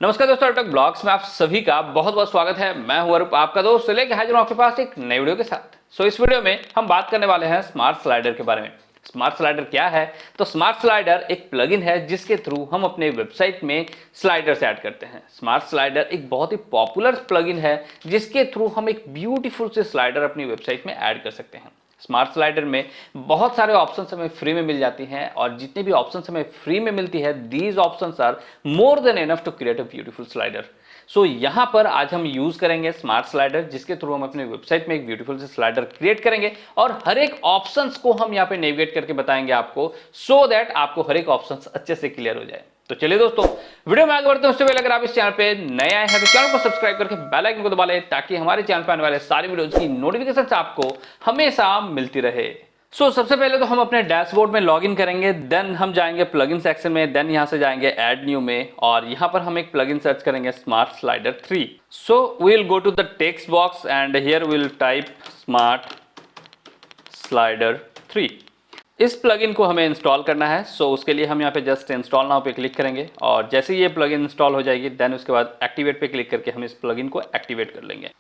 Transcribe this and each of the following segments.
नमस्कार दोस्तों, take blogs में आप सभी का बहुत बहुत स्वागत है। मैं हूं अरूप, आपका दोस्त लेके हाजिर हूं आपके पास एक नई वीडियो के साथ। इस वीडियो में हम बात करने वाले हैं स्मार्ट स्लाइडर के बारे में। स्मार्ट स्लाइडर क्या है? तो स्मार्ट स्लाइडर एक प्लगइन है जिसके थ्रू हम अपने वेबसाइट में स्लाइडर्स ऐड करते हैं। स्मार्ट स्लाइडर एक बहुत ही पॉपुलर प्लगइन है जिसके थ्रू हम एक ब्यूटीफुल से स्लाइडर अपनी वेबसाइट में ऐड कर सकते हैं। स्मार्ट स्लाइडर में बहुत सारे ऑप्शंस हमें फ्री में मिल जाती हैं और जितने भी ऑप्शंस हमें फ्री में मिलती है, these options are more than enough to create a beautiful slider. So यहाँ पर आज हम यूज करेंगे स्मार्ट स्लाइडर जिसके थ्रू हम अपने वेबसाइट में एक ब्यूटीफुल से स्लाइडर क्रिएट करेंगे और हर एक ऑप्शंस को हम यहाँ पे नेविगेट करके बताएंगे आपको, सो दैट आपको हर एक ऑप्शंस अच्छे से क्लियर हो जाए। तो चलिए दोस्तों, वीडियो में आगे बढ़ते हैं उससे पहले अगर आप इस चैनल पे नए आए हैं तो चैनल को सब्सक्राइब करके बेल आइकन को दबा लें ताकि हमारे चैनल पर आने वाले सारी वीडियोस की नोटिफिकेशन आपको हमेशा मिलती रहे। सबसे पहले तो हम अपने डैशबोर्ड में लॉगिन करेंगे, देन हम जाएंगे प्लगइन सेक्शन में, देन यहां से जाएंगे ऐड न्यू में और यहां पर हम एक प्लगइन सर्च करेंगे smart slider 3। So we will go to the text box and here we will type smart slider 3। इस प्लगइन को हमें इंस्टॉल करना है। उसके लिए हम यहाँ पे जस्ट इंस्टॉल नाउ पे क्लिक करेंगे और जैसे ही ये प्लगइन इंस्टॉल हो जाएगी देन उसके बाद एक्टिवेट पे क्लिक करके हम इस प्लगइन को एक्टिवेट कर लेंगे।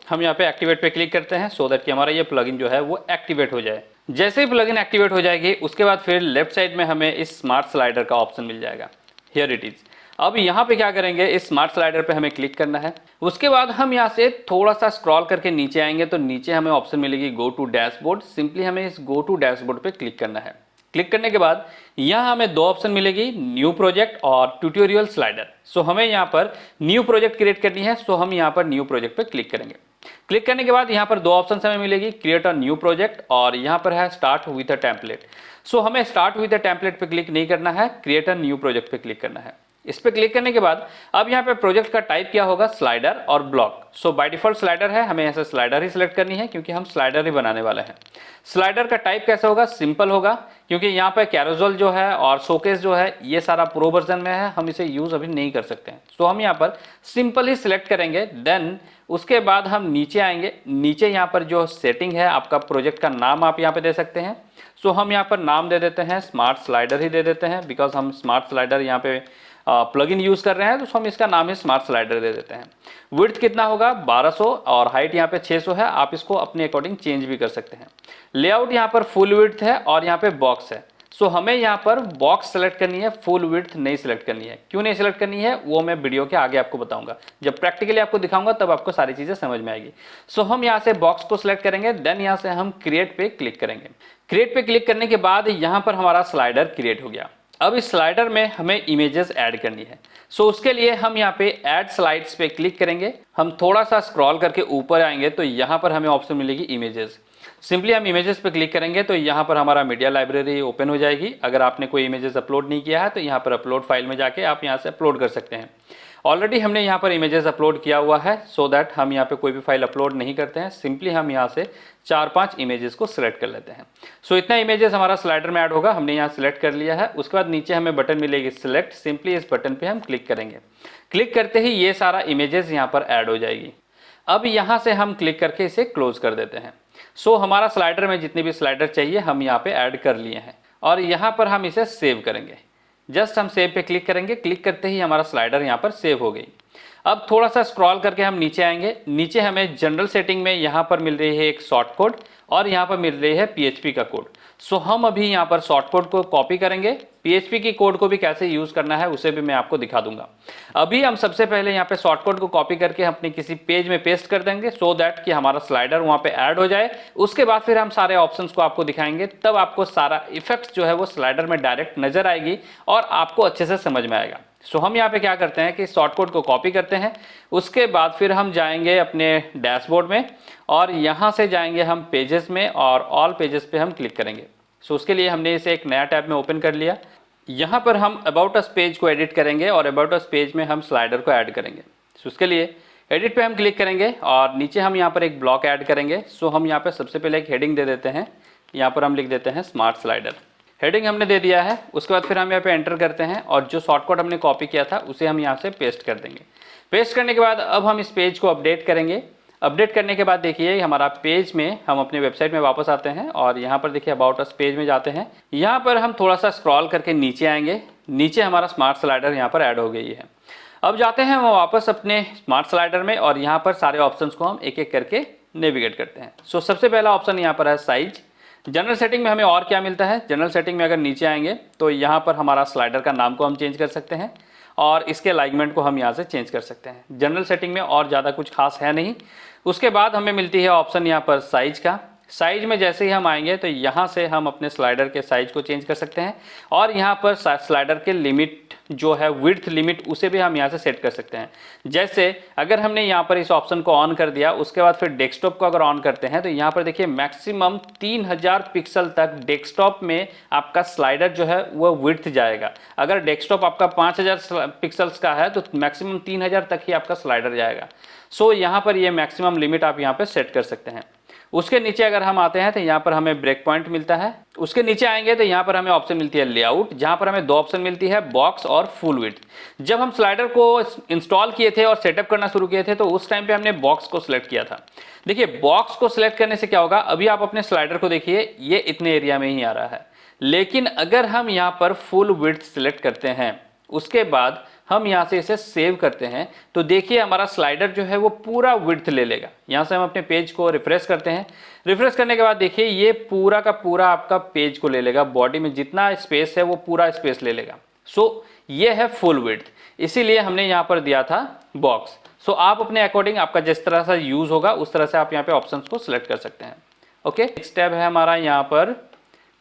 हम यहाँ पे एक्टिवेट पे क्लिक करते हैं सो दैट कि हमारा ये प्लगइन जो है वो एक्टिवेट हो जाए। जैसे ही प्लगइन एक्टिवेट हो जाएगी उसके बाद फिर लेफ्ट साइड में हमें इस स्मार्ट स्लाइडर का ऑप्शन मिल जाएगा। Here it is. अब यहाँ पे क्या करेंगे, इस स्मार्ट स्लाइडर पे हमें क्लिक करना है। उसके बाद हम यहाँ से थोड़ा सा स्क्रॉल करके नीचे आएंगे तो नीचे हमें ऑप्शन मिलेगी गो टू डैशबोर्ड। सिंपली हमें इस गो टू डैशबोर्ड पे क्लिक करना है। क्लिक करने के बाद यहाँ हमें दो ऑप्शन मिलेगी, न्यू प्रोजेक्ट और ट्यूटोरियल स्लाइडर। हमें यहाँ पर न्यू प्रोजेक्ट क्रिएट करनी है, हम यहाँ पर न्यू प्रोजेक्ट पे क्लिक करेंगे। क्लिक करने के बाद यहाँ पर दो ऑप्शन हमें मिलेगी, क्रिएट अ न्यू प्रोजेक्ट और यहाँ पर है स्टार्ट विद अ टेम्पलेट। हमें स्टार्ट विद अ टेम्पलेट पे क्लिक नहीं करना है, क्रिएट अ न्यू प्रोजेक्ट पे क्लिक करना है। इस पे क्लिक करने के बाद अब यहाँ पे प्रोजेक्ट का टाइप क्या होगा, स्लाइडर और ब्लॉक। बाय डिफॉल्ट स्लाइडर है, हमें ऐसे स्लाइडर ही सिलेक्ट करनी है क्योंकि हम स्लाइडर ही बनाने वाले हैं। स्लाइडर का टाइप कैसा होगा, सिंपल होगा क्योंकि यहाँ पे कैरोसेल जो है और शोकेस जो है ये सारा प्रो वर्जन में है, हम इसे यूज अभी नहीं कर सकते हैं। हम यहाँ पर सिंपल ही सिलेक्ट करेंगे। देन उसके बाद हम नीचे आएंगे। नीचे यहाँ पर जो सेटिंग है, आपका प्रोजेक्ट का नाम आप यहाँ पे दे सकते हैं। हम यहाँ पर नाम दे देते हैं स्मार्ट स्लाइडर ही दे देते हैं बिकॉज हम स्मार्ट स्लाइडर यहाँ पे प्लगइन यूज कर रहे हैं, तो हम इसका नाम ही स्मार्ट स्लाइडर दे देते हैं। विड्थ कितना होगा, 1200 और हाइट यहाँ पे 600 है। आप इसको अपने अकॉर्डिंग चेंज भी कर सकते हैं। लेआउट यहाँ पर फुल विड्थ है और यहाँ पे बॉक्स है। हमें यहाँ पर बॉक्स सेलेक्ट करनी है, फुल विड्थ नहीं सिलेक्ट करनी है। क्यों नहीं सिलेक्ट करनी है वो मैं वीडियो के आगे आपको बताऊंगा, जब प्रैक्टिकली आपको दिखाऊंगा तब आपको सारी चीजें समझ में आएगी। हम यहाँ से बॉक्स को सिलेक्ट करेंगे, देन यहाँ से हम क्रिएट पे क्लिक करेंगे। क्रिएट पे क्लिक करने के बाद यहाँ पर हमारा स्लाइडर क्रिएट हो गया। अब इस स्लाइडर में हमें इमेजेस ऐड करनी है। उसके लिए हम यहाँ पे ऐड स्लाइड्स पे क्लिक करेंगे। हम थोड़ा सा स्क्रॉल करके ऊपर आएंगे तो यहाँ पर हमें ऑप्शन मिलेगी इमेजेस। सिंपली हम इमेजेस पे क्लिक करेंगे तो यहाँ पर हमारा मीडिया लाइब्रेरी ओपन हो जाएगी। अगर आपने कोई इमेजेस अपलोड नहीं किया है तो यहाँ पर अपलोड फाइल में जाके आप यहाँ से अपलोड कर सकते हैं। ऑलरेडी हमने यहाँ पर इमेजेस अपलोड किया हुआ है, सो दैट हम यहाँ पे कोई भी फाइल अपलोड नहीं करते हैं। सिंपली हम यहाँ से 4-5 इमेजेस को सिलेक्ट कर लेते हैं। इतना इमेजेस हमारा स्लाइडर में ऐड होगा, हमने यहाँ सिलेक्ट कर लिया है। उसके बाद नीचे हमें बटन मिलेगी सिलेक्ट। सिंपली इस बटन पे हम क्लिक करेंगे। क्लिक करते ही ये सारा इमेजेस यहाँ पर ऐड हो जाएगी। अब यहाँ से हम क्लिक करके इसे क्लोज कर देते हैं। हमारा स्लाइडर में जितने भी स्लाइडर चाहिए हम यहाँ पे ऐड कर लिए हैं और यहाँ पर हम इसे सेव करेंगे। जस्ट हम सेव पे क्लिक करेंगे। क्लिक करते ही हमारा स्लाइडर यहाँ पर सेव हो गई। अब थोड़ा सा स्क्रॉल करके हम नीचे आएंगे। नीचे हमें जनरल सेटिंग में यहाँ पर मिल रही है एक शॉर्ट कोड और यहाँ पर मिल रही है PHP का कोड। हम अभी यहाँ पर शॉर्ट कोड को कॉपी करेंगे। PHP की कोड को भी कैसे यूज करना है उसे भी मैं आपको दिखा दूंगा। अभी हम सबसे पहले यहाँ पे शॉर्ट कोड को कॉपी करके अपने किसी पेज में पेस्ट कर देंगे सो दैट कि हमारा स्लाइडर वहाँ पे ऐड हो जाए। उसके बाद फिर हम सारे ऑप्शंस को आपको दिखाएंगे, तब आपको सारा इफेक्ट्स जो है वो स्लाइडर में डायरेक्ट नजर आएगी और आपको अच्छे से समझ में आएगा। हम यहाँ पे क्या करते हैं कि शॉर्ट कोड को कॉपी करते हैं। उसके बाद फिर हम जाएंगे अपने डैशबोर्ड में और यहाँ से जाएंगे हम पेजेस में और ऑल पेजेस पे हम क्लिक करेंगे। उसके लिए हमने इसे एक नया टैब में ओपन कर लिया। यहाँ पर हम अबाउट अस पेज को एडिट करेंगे और अबाउट अस पेज में हम स्लाइडर को ऐड करेंगे। उसके लिए एडिट पे हम क्लिक करेंगे और नीचे हम यहाँ पर एक ब्लॉक ऐड करेंगे। हम यहाँ पर सबसे पहले एक हेडिंग दे देते हैं। यहाँ पर हम लिख देते हैं स्मार्ट स्लाइडर। हेडिंग हमने दे दिया है। उसके बाद फिर हम यहाँ पे एंटर करते हैं और जो शॉर्टकट हमने कॉपी किया था उसे हम यहाँ से पेस्ट कर देंगे। पेस्ट करने के बाद अब हम इस पेज को अपडेट करेंगे। अपडेट करने के बाद देखिए हमारा पेज में हम अपने वेबसाइट में वापस आते हैं और यहाँ पर देखिए अबाउट अस पेज में जाते हैं। यहाँ पर हम थोड़ा सा स्क्रॉल करके नीचे आएंगे। नीचे हमारा स्मार्ट स्लाइडर यहाँ पर ऐड हो गई है। अब जाते हैं हम वापस अपने स्मार्ट स्लाइडर में और यहाँ पर सारे ऑप्शंस को हम एक एक करके नेविगेट करते हैं। सो सबसे पहला ऑप्शन यहाँ पर है साइज। जनरल सेटिंग में हमें और क्या मिलता है, जनरल सेटिंग में अगर नीचे आएंगे तो यहाँ पर हमारा स्लाइडर का नाम को हम चेंज कर सकते हैं और इसके अलाइनमेंट को हम यहाँ से चेंज कर सकते हैं। जनरल सेटिंग में और ज़्यादा कुछ खास है नहीं। उसके बाद हमें मिलती है ऑप्शन यहाँ पर साइज का। साइज में जैसे ही हम आएंगे तो यहाँ से हम अपने स्लाइडर के साइज को चेंज कर सकते हैं और यहाँ पर स्लाइडर के लिमिट जो है विड्थ लिमिट उसे भी हम यहाँ से सेट कर सकते हैं। जैसे अगर हमने यहाँ पर इस ऑप्शन को ऑन कर दिया, उसके बाद फिर डेस्कटॉप को अगर ऑन करते हैं तो यहाँ पर देखिए मैक्सिमम 3000 पिक्सल तक डेस्कटॉप में आपका स्लाइडर जो है वो विड्थ जाएगा। अगर डेस्कटॉप आपका 5000 पिक्सल्स का है तो मैक्सिमम 3000 तक ही आपका स्लाइडर जाएगा। सो यहाँ पर ये मैक्सिमम लिमिट आप यहाँ पर सेट कर सकते हैं। उसके नीचे अगर हम आते हैं तो यहाँ पर हमें ब्रेक पॉइंट मिलता है। उसके नीचे आएंगे तो यहाँ पर हमें ऑप्शन मिलती है लेआउट, जहाँ पर हमें दो ऑप्शन मिलती है बॉक्स और फुल विड्थ। जब हम स्लाइडर को इंस्टॉल किए थे और सेटअप करना शुरू किए थे तो उस टाइम पे हमने बॉक्स को सिलेक्ट किया था। देखिए बॉक्स को सिलेक्ट करने से क्या होगा, अभी आप अपने स्लाइडर को देखिए ये इतने एरिया में ही आ रहा है, लेकिन अगर हम यहाँ पर फुल विड्थ सिलेक्ट करते हैं उसके बाद हम यहाँ से इसे सेव करते हैं तो देखिए हमारा स्लाइडर जो है वो पूरा विड्थ ले लेगा। यहाँ से हम अपने पेज को रिफ्रेश करते हैं। रिफ्रेश करने के बाद देखिए ये पूरा का पूरा आपका पेज को ले लेगा, बॉडी में जितना स्पेस है वो पूरा स्पेस ले लेगा। सो ये है फुल विड्थ, इसीलिए हमने यहाँ पर दिया था बॉक्स। सो आप अपने अकॉर्डिंग आपका जिस तरह से यूज़ होगा उस तरह से आप यहाँ पे ऑप्शंस को सिलेक्ट कर सकते हैं। ओके, नेक्स्ट टैब है हमारा यहाँ पर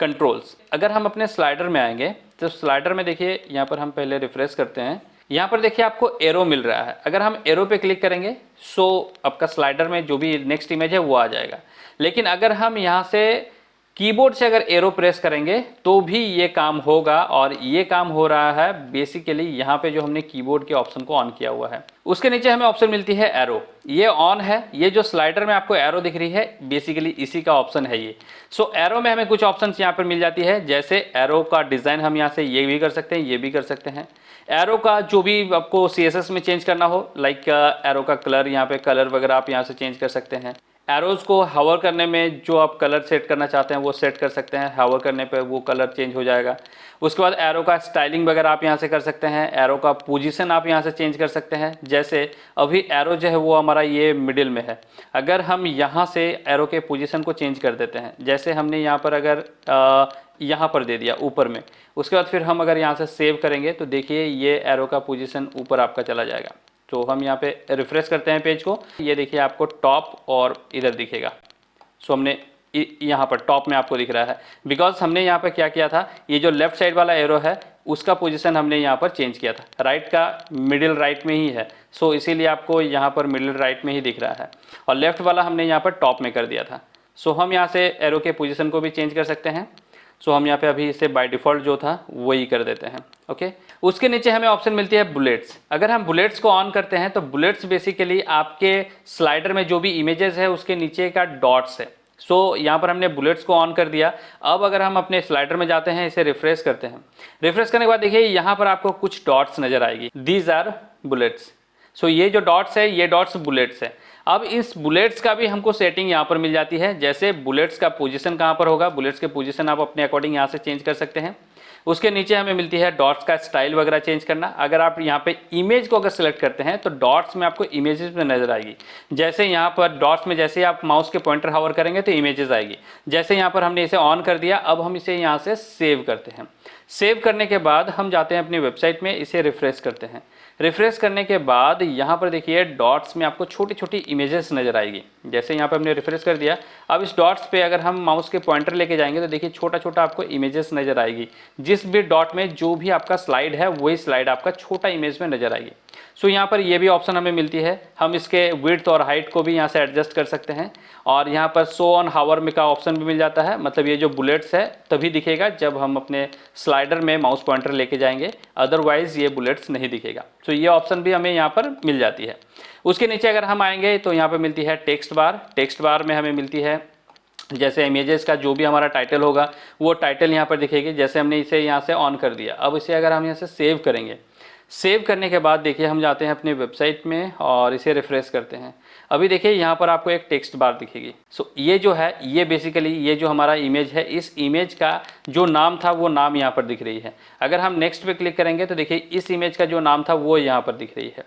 कंट्रोल्स। अगर हम अपने स्लाइडर में आएंगे तो स्लाइडर में देखिए यहाँ पर हम पहले रिफ्रेश करते हैं। यहाँ पर देखिए आपको एरो मिल रहा है, अगर हम एरो पे क्लिक करेंगे सो आपका स्लाइडर में जो भी नेक्स्ट इमेज है वो आ जाएगा। लेकिन अगर हम यहाँ से कीबोर्ड से अगर एरो प्रेस करेंगे तो भी ये काम होगा और ये काम हो रहा है बेसिकली यहाँ पे जो हमने कीबोर्ड के ऑप्शन को ऑन किया हुआ है। उसके नीचे हमें ऑप्शन मिलती है एरो, ये ऑन है। ये जो स्लाइडर में आपको एरो दिख रही है बेसिकली इसी का ऑप्शन है ये। सो एरो में हमें कुछ ऑप्शन यहाँ पर मिल जाती है, जैसे एरो का डिज़ाइन हम यहाँ से ये भी कर सकते हैं, ये भी कर सकते हैं। एरो का जो भी आपको CSS में चेंज करना हो, लाइक एरो का कलर, यहाँ पे कलर वगैरह आप यहाँ से चेंज कर सकते हैं। एरोज़ को हावर करने में जो आप कलर सेट करना चाहते हैं वो सेट कर सकते हैं, हावर करने पे वो कलर चेंज हो जाएगा। उसके बाद एरो का स्टाइलिंग वगैरह आप यहाँ से कर सकते हैं। एरो का पोजीशन आप यहाँ से चेंज कर सकते हैं। जैसे अभी एरो जो है वो हमारा ये मिडिल में है, अगर हम यहाँ से एरो के पोजीशन को चेंज कर देते हैं, जैसे हमने यहाँ पर अगर यहाँ पर दे दिया ऊपर में, उसके बाद फिर हम अगर यहाँ से सेव करेंगे तो देखिए ये एरो का पोजीशन ऊपर आपका चला जाएगा। तो हम यहाँ पे रिफ्रेश करते हैं पेज को, ये देखिए आपको टॉप और इधर दिखेगा। सो हमने यहाँ पर टॉप में आपको दिख रहा है, बिकॉज हमने यहाँ पर क्या किया था, ये जो लेफ्ट साइड वाला एरो है उसका पोजीशन हमने यहाँ पर चेंज किया था, राइट का मिडिल राइट में ही है। सो इसीलिए आपको यहाँ पर मिडिल राइट में ही दिख रहा है, और लेफ्ट वाला हमने यहाँ पर टॉप में कर दिया था। सो हम यहाँ से एरो के पोजीशन को भी चेंज कर सकते हैं। सो हम यहाँ पे अभी इसे बाय डिफ़ॉल्ट जो था वही कर देते हैं। ओके, उसके नीचे हमें ऑप्शन मिलती है बुलेट्स। अगर हम बुलेट्स को ऑन करते हैं तो बुलेट्स बेसिकली आपके स्लाइडर में जो भी इमेजेस है उसके नीचे का डॉट्स है। सो यहाँ पर हमने बुलेट्स को ऑन कर दिया। अब अगर हम अपने स्लाइडर में जाते हैं, इसे रिफ्रेश करते हैं, रिफ्रेश करने के बाद देखिए यहाँ पर आपको कुछ डॉट्स नजर आएगी, दीज आर बुलेट्स। सो ये जो डॉट्स है ये डॉट्स बुलेट्स है। अब इस बुलेट्स का भी हमको सेटिंग यहाँ पर मिल जाती है, जैसे बुलेट्स का पोजीशन कहाँ पर होगा, बुलेट्स के पोजीशन आप अपने अकॉर्डिंग यहाँ से चेंज कर सकते हैं। उसके नीचे हमें मिलती है डॉट्स का स्टाइल वगैरह चेंज करना। अगर आप यहाँ पे इमेज को अगर सेलेक्ट करते हैं तो डॉट्स में आपको इमेजेस में नजर आएगी। जैसे यहाँ पर डॉट्स में जैसे आप माउस के पॉइंटर हावर करेंगे तो इमेजेस आएगी। जैसे यहाँ पर हमने इसे ऑन कर दिया, अब हम इसे यहाँ से सेव करते हैं। सेव करने के बाद हम जाते हैं अपनी वेबसाइट में, इसे रिफ्रेश करते हैं। रिफ्रेश करने के बाद यहाँ पर देखिए डॉट्स में आपको छोटी छोटी इमेजेस नज़र आएगी। जैसे यहाँ पर हमने रिफ्रेश कर दिया, अब इस डॉट्स पे अगर हम माउस के पॉइंटर लेके जाएंगे तो देखिए छोटा छोटा आपको इमेजेस नज़र आएगी। जिस भी डॉट में जो भी आपका स्लाइड है वही स्लाइड आपका छोटा इमेज में नज़र आएगी। सो यहाँ पर ये भी ऑप्शन हमें मिलती है, हम इसके विड्थ और हाइट को भी यहाँ से एडजस्ट कर सकते हैं। और यहाँ पर शो ऑन हावर में का ऑप्शन भी मिल जाता है, मतलब ये जो बुलेट्स है तभी दिखेगा जब हम अपने स्लाइडर में माउस पॉइंटर लेके जाएंगे, अदरवाइज ये बुलेट्स नहीं दिखेगा। तो ये ऑप्शन भी हमें यहाँ पर मिल जाती है। उसके नीचे अगर हम आएंगे तो यहाँ पर मिलती है टेक्स्ट बार। टेक्स्ट बार में हमें मिलती है जैसे इमेजेस का जो भी हमारा टाइटल होगा वो टाइटल यहाँ पर दिखेगी। जैसे हमने इसे यहाँ से ऑन कर दिया, अब इसे अगर हम यहाँ से सेव करेंगे, सेव करने के बाद देखिए हम जाते हैं अपने वेबसाइट में और इसे रिफ्रेश करते हैं। अभी देखिए यहाँ पर आपको एक टेक्स्ट बार दिखेगी। सो ये जो है ये बेसिकली ये जो हमारा इमेज है, इस इमेज का जो नाम था वो नाम यहाँ पर दिख रही है। अगर हम नेक्स्ट पे क्लिक करेंगे तो देखिए इस इमेज का जो नाम था वो यहाँ पर दिख रही है।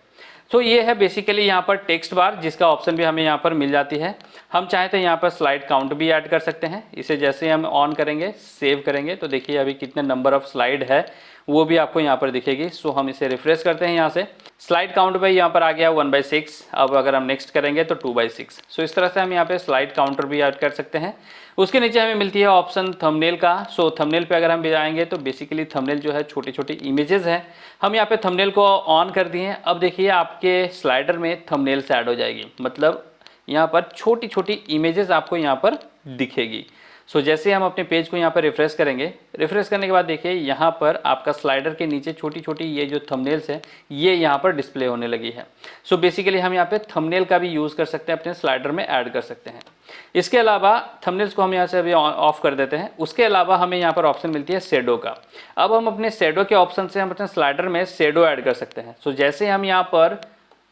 तो ये है बेसिकली यहाँ पर टेक्स्ट बार, जिसका ऑप्शन भी हमें यहाँ पर मिल जाती है। हम चाहें तो यहाँ पर स्लाइड काउंट भी ऐड कर सकते हैं। इसे जैसे हम ऑन करेंगे, सेव करेंगे तो देखिए अभी कितने नंबर ऑफ स्लाइड है वो भी आपको यहाँ पर दिखेगी। सो हम इसे रिफ्रेश करते हैं यहाँ से, स्लाइड काउंट पे यहाँ पर आ गया 1/6। अब अगर हम नेक्स्ट करेंगे तो 2/6। सो इस तरह से हम यहाँ पे स्लाइड काउंटर भी ऐड कर सकते हैं। उसके नीचे हमें मिलती है ऑप्शन थंबनेल का। सो थंबनेल पे अगर हम भी जाएंगे तो बेसिकली थंबनेल जो है छोटी छोटी इमेजेस हैं। हम यहाँ पे थंबनेल को ऑन कर दिए हैं। अब देखिए आपके स्लाइडर में थंबनेल से ऐड हो जाएगी, मतलब यहाँ पर छोटी छोटी इमेजेस आपको यहाँ पर दिखेगी। सो जैसे हम अपने पेज को यहाँ पर रिफ्रेश करेंगे, रिफ्रेश करने के बाद देखिए यहाँ पर आपका स्लाइडर के नीचे छोटी छोटी ये जो थंबनेल्स है ये यहाँ पर डिस्प्ले होने लगी है। सो बेसिकली हम यहाँ पे थंबनेल का भी यूज़ कर सकते हैं, अपने स्लाइडर में ऐड कर सकते हैं। इसके अलावा थंबनेल्स को हम यहाँ से अभी ऑफ कर देते हैं। उसके अलावा हमें यहाँ पर ऑप्शन मिलती है शेडो का। अब हम अपने शेडो के ऑप्शन से हम अपने स्लाइडर में शेडो ऐड कर सकते हैं। सो जैसे हम यहाँ पर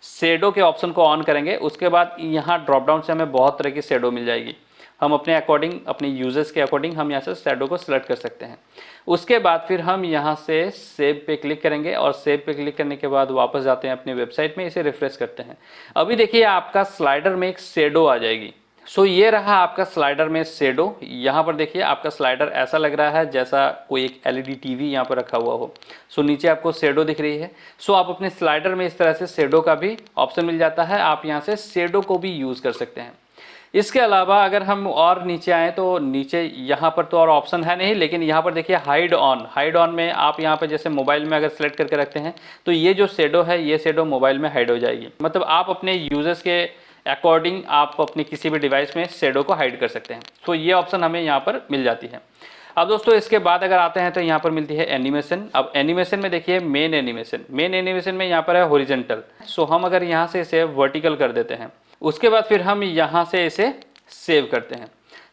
शेडो के ऑप्शन को ऑन करेंगे उसके बाद यहाँ ड्रॉप डाउन से हमें बहुत तरह की शेडो मिल जाएगी। हम अपने अकॉर्डिंग, अपने यूजर्स के अकॉर्डिंग हम यहाँ से शेडो को सिलेक्ट कर सकते हैं। उसके बाद फिर हम यहाँ से सेव पे क्लिक करेंगे और सेव पे क्लिक करने के बाद वापस जाते हैं अपनी वेबसाइट में, इसे रिफ्रेश करते हैं। अभी देखिए आपका स्लाइडर में एक शेडो आ जाएगी। सो ये रहा आपका स्लाइडर में शेडो। यहाँ पर देखिए आपका स्लाइडर ऐसा लग रहा है जैसा कोई एक एलईडी टीवी यहाँ पर रखा हुआ हो। सो नीचे आपको शेडो दिख रही है। सो आप अपने स्लाइडर में इस तरह से शेडो का भी ऑप्शन मिल जाता है, आप यहाँ से शेडो को भी यूज़ कर सकते हैं। इसके अलावा अगर हम और नीचे आएँ तो नीचे यहाँ पर तो और ऑप्शन है नहीं, लेकिन यहाँ पर देखिए हाइड ऑन में आप यहाँ पर जैसे मोबाइल में अगर सेलेक्ट करके रखते हैं तो ये जो शेडो है ये शेडो मोबाइल में हाइड हो जाएगी। मतलब आप अपने यूजर्स के अकॉर्डिंग आप अपने किसी भी डिवाइस में शेडो को हाइड कर सकते हैं। तो ये ऑप्शन हमें यहाँ पर मिल जाती है। अब दोस्तों इसके बाद अगर आते हैं तो यहाँ पर मिलती है एनिमेशन। अब एनिमेशन में देखिए मेन एनिमेशन में यहाँ पर है हॉरिजॉन्टल। सो हम अगर यहाँ से इसे वर्टिकल कर देते हैं, उसके बाद फिर हम यहाँ से इसे सेव करते हैं।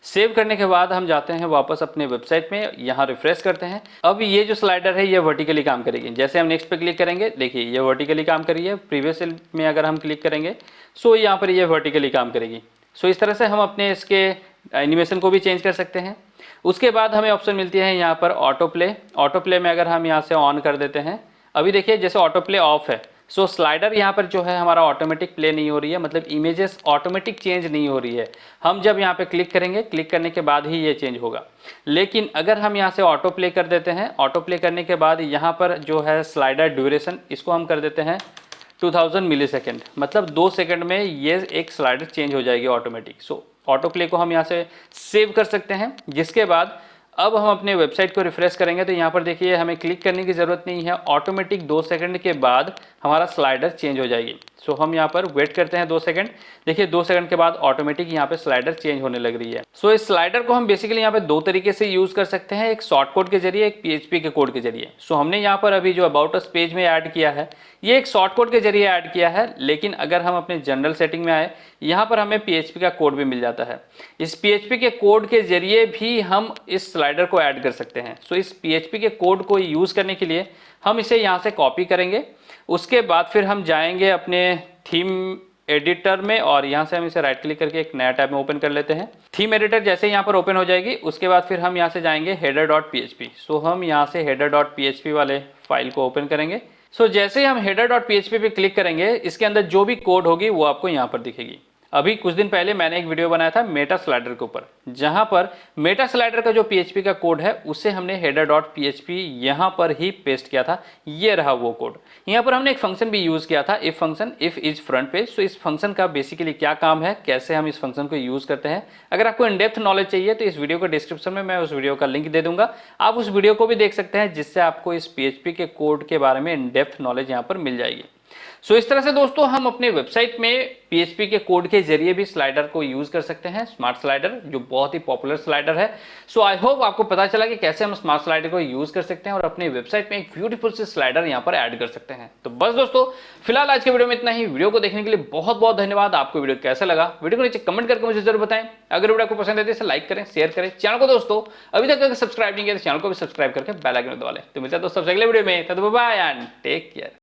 सेव करने के बाद हम जाते हैं वापस अपने वेबसाइट में, यहाँ रिफ्रेश करते हैं। अब ये जो स्लाइडर है ये वर्टिकली काम करेगी। जैसे हम नेक्स्ट पे क्लिक करेंगे देखिए ये वर्टिकली काम कर रही है। प्रीवियस में अगर हम क्लिक करेंगे सो यहाँ पर ये वर्टिकली काम करेगी। सो इस तरह से हम अपने इसके एनिमेशन को भी चेंज कर सकते हैं। उसके बाद हमें ऑप्शन मिलती है यहाँ पर ऑटो प्ले में अगर हम यहाँ से ऑन कर देते हैं, अभी देखिए जैसे ऑटो प्ले ऑफ है। सो स्लाइडर यहाँ पर जो है हमारा ऑटोमेटिक प्ले नहीं हो रही है, मतलब इमेजेस ऑटोमेटिक चेंज नहीं हो रही है। हम जब यहाँ पे क्लिक करेंगे, क्लिक करने के बाद ही ये चेंज होगा। लेकिन अगर हम यहाँ से ऑटो प्ले कर देते हैं, ऑटो प्ले करने के बाद यहाँ पर जो है स्लाइडर ड्यूरेशन, इसको हम कर देते हैं 2000 मिलीसेकंड, मतलब 2 सेकंड में ये एक स्लाइडर चेंज हो जाएगी ऑटोमेटिक। सो ऑटो प्ले को हम यहाँ से सेव कर सकते हैं। जिसके बाद अब हम अपने वेबसाइट को रिफ्रेश करेंगे तो यहाँ पर देखिए हमें क्लिक करने की ज़रूरत नहीं है, ऑटोमेटिक 2 सेकंड के बाद हमारा स्लाइडर चेंज हो जाएगी। सो हम यहाँ पर वेट करते हैं 2 सेकंड। देखिए 2 सेकंड के बाद ऑटोमेटिक यहाँ पे स्लाइडर चेंज होने लग रही है। सो इस स्लाइडर को हम बेसिकली यहाँ पे 2 तरीके से यूज़ कर सकते हैं, एक शॉर्ट कोड के जरिए, एक PHP के कोड के जरिए। सो हमने यहाँ पर अभी जो अबाउट अस पेज में ऐड किया है ये एक शॉर्ट कोड के जरिए ऐड किया है, लेकिन अगर हम अपने जनरल सेटिंग में आए यहाँ पर हमें PHP का कोड भी मिल जाता है। इस PHP के कोड के जरिए भी हम इस स्लाइडर को ऐड कर सकते हैं। सो इस PHP के कोड को यूज़ करने के लिए हम इसे यहाँ से कॉपी करेंगे। उसके बाद फिर हम जाएंगे अपने थीम एडिटर में और यहाँ से हम इसे राइट क्लिक करके एक नया टैब में ओपन कर लेते हैं। थीम एडिटर जैसे यहाँ पर ओपन हो जाएगी, उसके बाद फिर हम यहाँ से जाएंगे header.php। सो हम यहाँ से header.php वाले फाइल को ओपन करेंगे। सो जैसे ही हम header.php पे क्लिक करेंगे, इसके अंदर जो भी कोड होगी वो आपको यहाँ पर दिखेगी। अभी कुछ दिन पहले मैंने एक वीडियो बनाया था मेटा स्लाइडर के ऊपर, जहां पर मेटा स्लाइडर का जो PHP का कोड है उसे हमने header.php यहां पर ही पेस्ट किया था। ये रहा वो कोड। यहां पर हमने एक फंक्शन भी यूज किया था, if function, if is front page. So इस फंक्शन का बेसिकली क्या काम है, कैसे हम इस फंक्शन को यूज करते हैं, अगर आपको इन डेप्थ नॉलेज चाहिए तो इस वीडियो को डिस्क्रिप्शन में मैं उस वीडियो का लिंक दे दूंगा। आप उस वीडियो को भी देख सकते हैं, जिससे आपको इस PHP के कोड के बारे में इन डेप्थ नॉलेज यहाँ पर मिल जाएगी। सो इस तरह से दोस्तों हम अपने वेबसाइट में PHP के कोड के जरिए भी स्लाइडर को यूज कर सकते हैं, स्मार्ट स्लाइडर जो बहुत ही पॉपुलर स्लाइडर है। सो आई होप आपको पता चला कि कैसे हम स्मार्ट स्लाइडर को यूज कर सकते हैं और अपने वेबसाइट में एक ब्यूटीफुल से स्लाइडर यहाँ पर ऐड कर सकते हैं। तो बस दोस्तों फिलहाल आज के वीडियो में इतना ही। वीडियो को देखने के लिए बहुत बहुत धन्यवाद। आपको वीडियो कैसा लगा वीडियो को नीचे कमेंट करके मुझे जरूर बताएं। अगर वीडियो आपको पसंद है तो लाइक करें, शेयर करें। चैनल को दोस्तों अभी तक अगर सब्सक्राइब नहीं किया तो चैनल को भी सब्सक्राइब करके बेल आइकन दबा लें। तो मिलता है दोस्तों अगले वीडियो में, तब बाय एंड टेक केयर।